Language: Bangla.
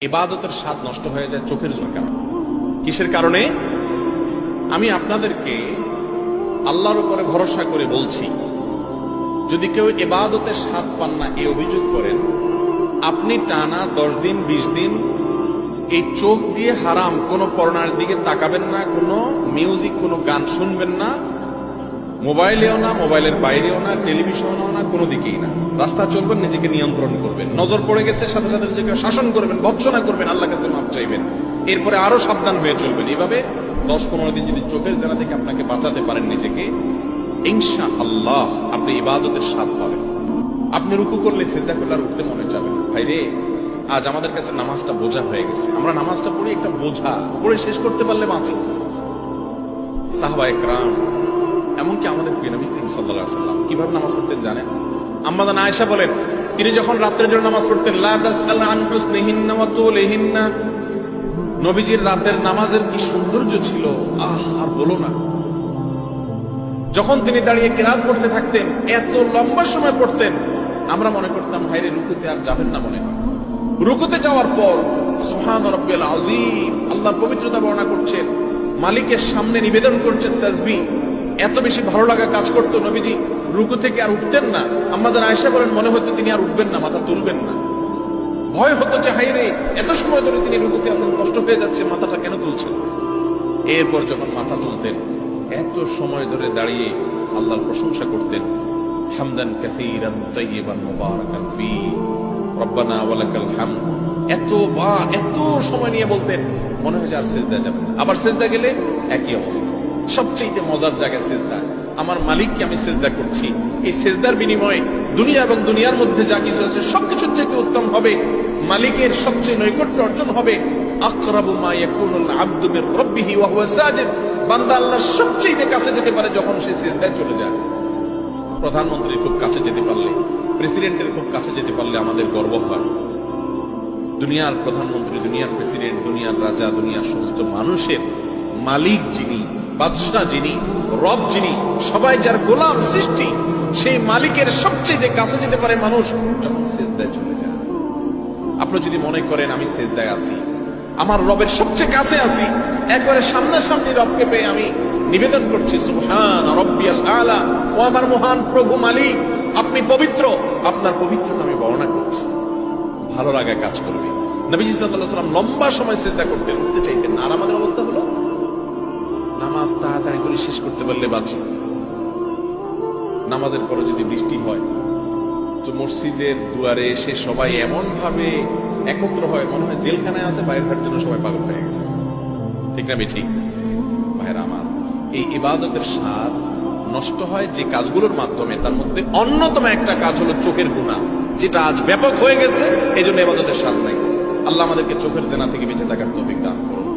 ইবাদতের স্বাদ নষ্ট হয়ে যায় চোখের জন্য। কিসের কারণে? আমি আপনাদেরকে আল্লাহর উপরে ভরসা করে বলছি, যদি কেউ ইবাদতের স্বাদ পান না এই অভিযোগ করেন, আপনি টানা 10 দিন 20 দিন এই চোখ দিয়ে হারাম কোন পর্ণার দিকে তাকাবেন না, কোনো মিউজিক কোনো গান শুনবেন না, মোবাইলেও না, মোবাইলের বাইরেও না, টেলিভিশনেও না, কোনো দিকেই না। রাস্তা চলবেন, নিজেকে নিয়ন্ত্রণ করবেন, নজর পড়ে গেছে সাথে সাথে নিজেকে শাসন করবেন, ভৎসনা করবেন, আল্লাহর কাছে মাফ চাইবেন, এরপরে আরো সাবধান হয়ে চলবেন। এইভাবে 10-15 দিন যদি চোখের জেনা থেকে আপনাকে বাঁচাতে পারেন নিজেকে, ইনশাআল্লাহ আপনি ইবাদতের স্বাদ পাবেন। আপনি রুকু করলে সিজদা করলে আর উঠতে মনে যাবে না। ভাই রে, আজ আমাদের কাছে নামাজটা বোঝা হয়ে গেছে। আমরা নামাজটা পড়ি একটা বোঝা, পড়ে শেষ করতে পারলে বাঁচি। সাহাবায়ে কেরাম, এমনকি আমাদের নবী করিম সাল্লাল্লাহু আলাইহি ওয়াসাল্লাম কিভাবে নামাজ পড়তেন জানেন? আম্মা জান আয়েশা বলেন, তিনি যখন রাতের জন্য নামাজ পড়তেন, লা তাসআল আন হুসনিহিন্না ওয়া তুলিহিন্না, নবীজির রাতের নামাজের কি সৌন্দর্য ছিল, আর বলো না। যখন তিনি দাঁড়িয়ে কিরাত পড়তে থাকতেন, এত লম্বা সময় পড়তেন, আমরা মনে করতাম হায়রে রুকুতে আর যাবেন না মনে হয়। রুকুতে যাওয়ার পর সুবহান রাব্বিয়াল আযীম, আল্লাহর পবিত্রতা বর্ণনা করছেন, মালিকের সামনে নিবেদন করছেন তাসবিহ। এত বেশি ভালো লাগা কাজ করতো, নবীজি রুকু থেকে আর উঠতেন না। আমাদের আয়েশা বলেন, মনে হতো তিনি আর উঠবেন না, মাথা তুলবেন না। ভয় হতো যে হায়রে এত সময় ধরে তিনি রুকুতে আছেন, কষ্ট হয়ে যাচ্ছে, মাথাটা কেন তুলছেন। এরপর যখন মাথা তুলতেন, এত সময় ধরে দাঁড়িয়ে আল্লাহর প্রশংসা করতেন, হামদান কাসীরান তাইয়িবান মুবারাকান ফী, রব্বানা ওয়া লাকাল হামদ। এত সময় নিয়ে বলতেন, মনে হয় যে আর সিজদা যাবে না। আবার সিজদা গেলে একই অবস্থা। সবচেয়ে মজার জায়গা সিজদা। আমার মালিককে আমি সিজদা করছি, এই সিজদার বিনিময়ে দুনিয়া এবং দুনিয়ার মধ্যে যা কিছু আছে সবকিছুর চাইতে উত্তম হবে, মালিকের সবচেয়ে নৈকট্য অর্জন হবে। আকরাবু মা ইয়াকুনুল আবদু মির রাব্বিহি ওয়া হুয়া সাজিদ, বান্দা আল্লাহর সবচেয়ে কাছে যেতে পারে যখন সে সিজদায় চলে যায়। প্রধানমন্ত্রীর খুব কাছে যেতে পারলে, প্রেসিডেন্টের খুব কাছে যেতে পারলে আমাদের গর্ব হয়। দুনিয়ার প্রধানমন্ত্রী, দুনিয়ার প্রেসিডেন্ট, দুনিয়ার রাজা, দুনিয়ার সমস্ত মানুষের মালিক যিনি, বাদশা যিনি, রব যিনি, সবাই যার গোলাম সৃষ্টি, সেই মালিকের সবচেয়ে কাছে যেতে পারে মানুষ যখন সিজদায় চলে যায়। আপনি যদি মনে করেন আমি সিজদায় আছি, আমার রবের সবচেয়ে কাছে আছি, একবারে সামনাসামনি রবকে পেয়ে আমি নিবেদন করছি, সুবহান রাব্বিয়াল আলা, ও আমার মহান প্রভু মালিক, আপনি পবিত্র, আপনার পবিত্রতা আমি বর্ণনা করছি। ভালো লাগা কাজ করবে। নবীজি সাল্লাল্লাহু আলাইহি ওয়াসাল্লাম লম্বা সময় সিজদা করতেন, উঠতে চাইতেন না। আর আমাদের অবস্থা হলো নামাজ তাড়াতাড়ি করে শেষ করতে পারলে বাঁচি। নামাজের পরে যদি বৃষ্টি হয় তো মসজিদের দুয়ারে এসে সবাই এমন ভাবে একত্র হয়, মনে হয় জেলখানায় আছে, বাইরের জন্য সবাই পাগল হয়ে গেছে। ঠিক না ঠিক? ভাইরা আমার, এই ইবাদতের স্বাদ নষ্ট হয় যে কাজগুলোর মাধ্যমে, তার মধ্যে অন্যতম একটা কাজ হলো চোখের গুনাহ, যেটা আজ ব্যাপক হয়ে গেছে। এই জন্য ইবাদতের স্বাদ নাই। আল্লাহ আমাদেরকে চোখের জেনা থেকে বেঁচে থাকার তৌফিক দান করুন।